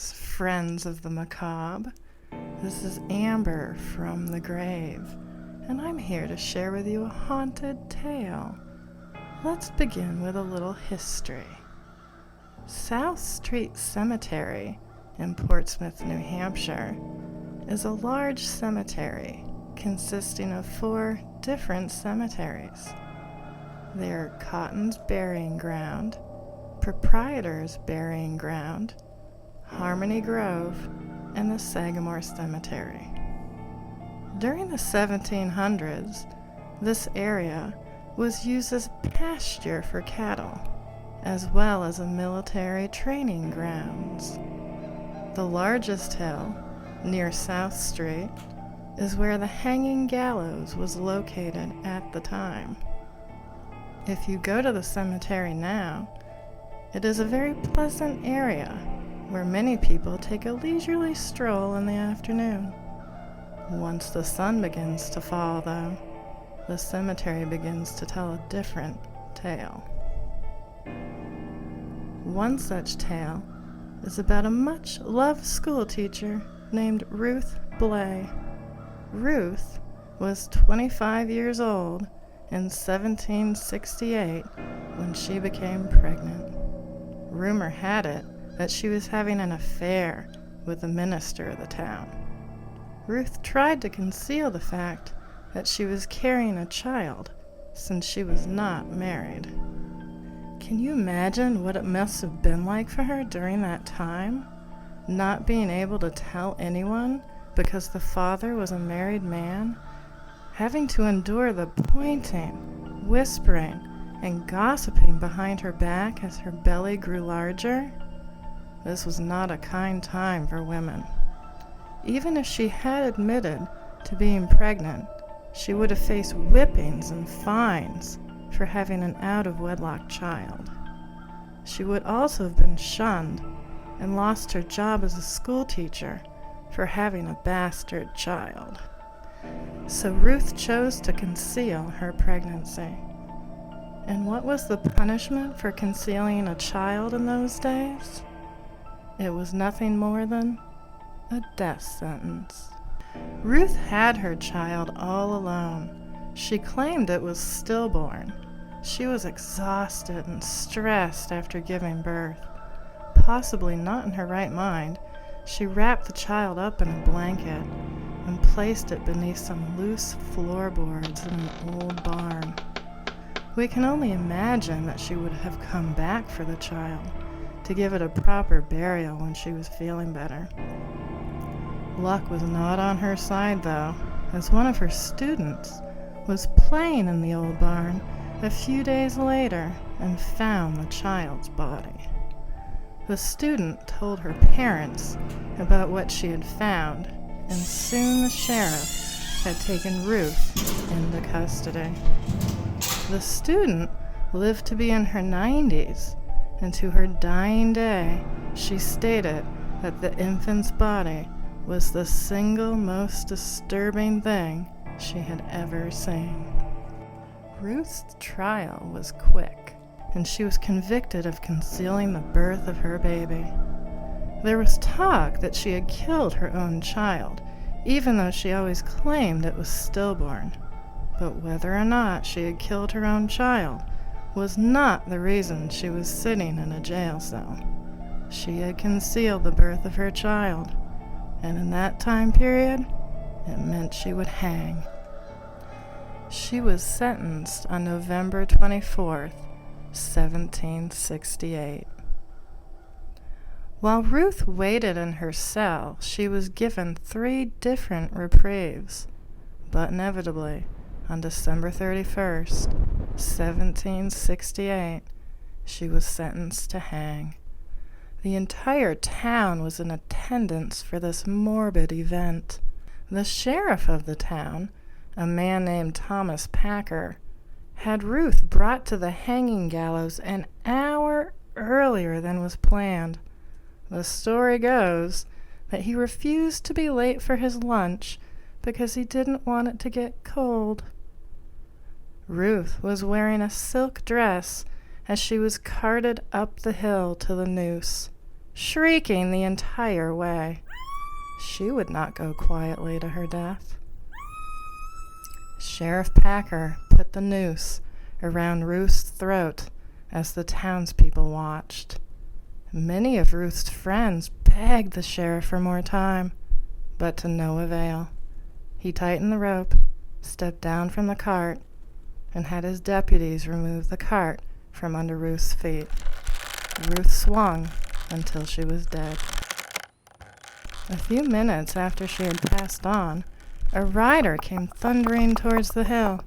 Greetings, friends of the macabre. This is Amber from the grave, and I'm here to share with you a haunted tale. Let's begin with a little history. South Street Cemetery in Portsmouth, New Hampshire, is a large cemetery consisting of 4 different cemeteries. They are Cotton's Burying Ground, Proprietor's Burying Ground, Harmony Grove, and the Sagamore Cemetery. During the 1700s, this area was used as pasture for cattle, as well as a military training grounds. The largest hill, near South Street, is where the hanging gallows was located at the time. If you go to the cemetery now, it is a very pleasant area where many people take a leisurely stroll in the afternoon. Once the sun begins to fall, though, the cemetery begins to tell a different tale. One such tale is about a much-loved schoolteacher named Ruth Blay. Ruth was 25 years old in 1768 when she became pregnant. Rumor had it that she was having an affair with the minister of the town. Ruth tried to conceal the fact that she was carrying a child since she was not married. Can you imagine what it must have been like for her during that time? Not being able to tell anyone because the father was a married man? Having to endure the pointing, whispering, and gossiping behind her back as her belly grew larger? This was not a kind time for women. Even if she had admitted to being pregnant, she would have faced whippings and fines for having an out-of-wedlock child. She would also have been shunned and lost her job as a schoolteacher for having a bastard child. So Ruth chose to conceal her pregnancy. And what was the punishment for concealing a child in those days? It was nothing more than a death sentence. Ruth had her child all alone. She claimed it was stillborn. She was exhausted and stressed after giving birth. Possibly not in her right mind, she wrapped the child up in a blanket and placed it beneath some loose floorboards in an old barn. We can only imagine that she would have come back for the child to give it a proper burial when she was feeling better. Luck was not on her side, though, as one of her students was playing in the old barn a few days later and found the child's body. The student told her parents about what she had found, and soon the sheriff had taken Ruth into custody. The student lived to be in her 90s, and to her dying day, she stated that the infant's body was the single most disturbing thing she had ever seen. Ruth's trial was quick, and she was convicted of concealing the birth of her baby. There was talk that she had killed her own child, even though she always claimed it was stillborn. But whether or not she had killed her own child was not the reason she was sitting in a jail cell. She had concealed the birth of her child, and in that time period, it meant she would hang. She was sentenced on November 24th, 1768. While Ruth waited in her cell, she was given 3 different reprieves, but inevitably, on December 31st, 1768, she was sentenced to hang. The entire town was in attendance for this morbid event. The sheriff of the town, a man named Thomas Packer, had Ruth brought to the hanging gallows an hour earlier than was planned. The story goes that he refused to be late for his lunch because he didn't want it to get cold. Ruth was wearing a silk dress as she was carted up the hill to the noose. shrieking the entire way. She would not go quietly to her death. Sheriff Packer put the noose around Ruth's throat as the townspeople watched. Many of Ruth's friends begged the sheriff for more time, but to no avail. He tightened the rope, stepped down from the cart, and had his deputies remove the cart from under Ruth's feet. Ruth swung until she was dead. A few minutes after she had passed on, a rider came thundering towards the hill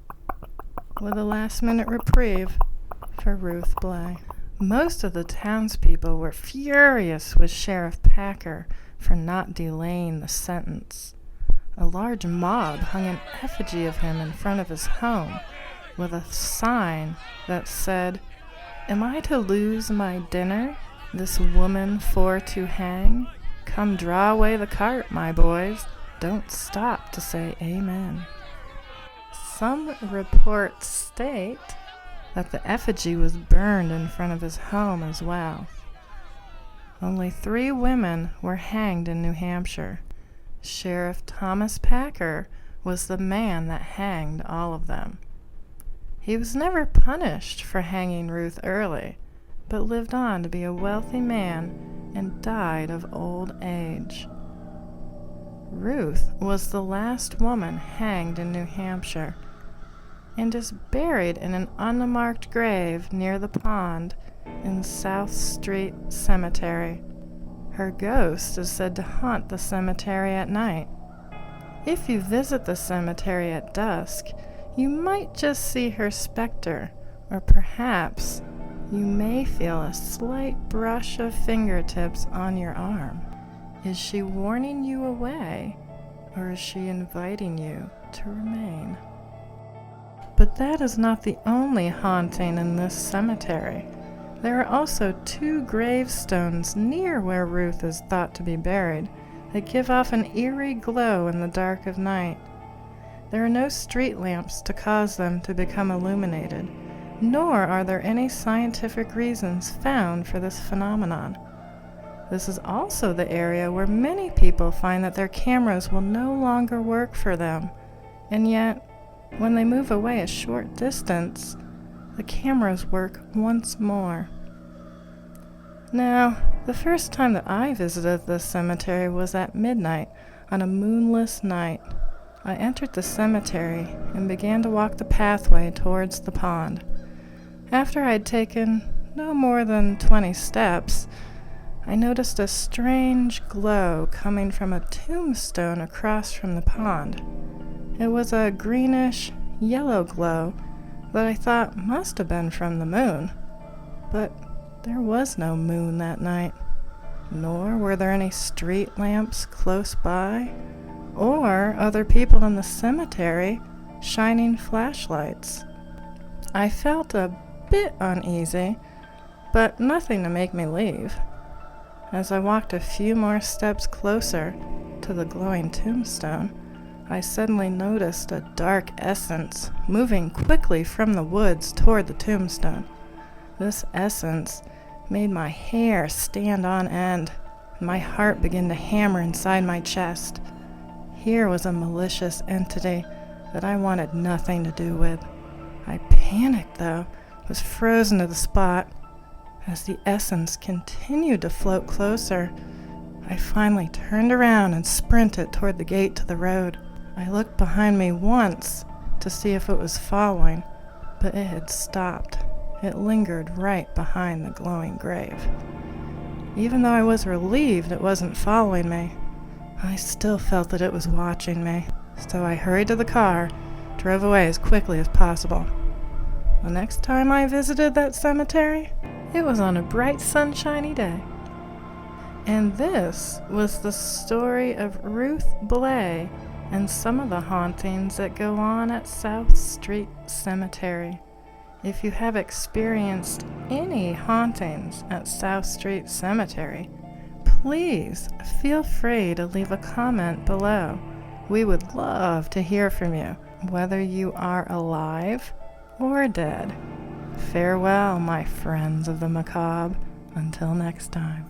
with a last-minute reprieve for Ruth Blay. Most of the townspeople were furious with Sheriff Packer for not delaying the sentence. A large mob hung an effigy of him in front of his home with a sign that said, "Am I to lose my dinner, this woman for to hang? Come draw away the cart, my boys. Don't stop to say amen." Some reports state that the effigy was burned in front of his home as well. Only 3 women were hanged in New Hampshire. Sheriff Thomas Packer was the man that hanged all of them. He was never punished for hanging Ruth early, but lived on to be a wealthy man and died of old age. Ruth was the last woman hanged in New Hampshire and is buried in an unmarked grave near the pond in South Street Cemetery. Her ghost is said to haunt the cemetery at night. If you visit the cemetery at dusk, you might just see her specter, or perhaps you may feel a slight brush of fingertips on your arm. Is she warning you away, or is she inviting you to remain? But that is not the only haunting in this cemetery. There are also 2 gravestones near where Ruth is thought to be buried that give off an eerie glow in the dark of night. There are no street lamps to cause them to become illuminated, nor are there any scientific reasons found for this phenomenon. This is also the area where many people find that their cameras will no longer work for them, and yet, when they move away a short distance, the cameras work once more. Now, the first time that I visited this cemetery was at midnight on a moonless night. I entered the cemetery and began to walk the pathway towards the pond. After I had taken no more than 20 steps, I noticed a strange glow coming from a tombstone across from the pond. It was a greenish, yellow glow that I thought must have been from the moon. But there was no moon that night, nor were there any street lamps close by, or other people in the cemetery shining flashlights. I felt a bit uneasy, but nothing to make me leave. As I walked a few more steps closer to the glowing tombstone, I suddenly noticed a dark essence moving quickly from the woods toward the tombstone. This essence made my hair stand on end, and my heart began to hammer inside my chest. Here was a malicious entity that I wanted nothing to do with. I panicked, though, was frozen to the spot. As the essence continued to float closer, I finally turned around and sprinted toward the gate to the road. I looked behind me once to see if it was following, but it had stopped. It lingered right behind the glowing grave. Even though I was relieved it wasn't following me, I still felt that it was watching me, so I hurried to the car, drove away as quickly as possible. The next time I visited that cemetery, it was on a bright, sunshiny day. And this was the story of Ruth Blay and some of the hauntings that go on at South Street Cemetery. If you have experienced any hauntings at South Street Cemetery, please feel free to leave a comment below. We would love to hear from you, whether you are alive or dead. Farewell, my friends of the macabre. Until next time.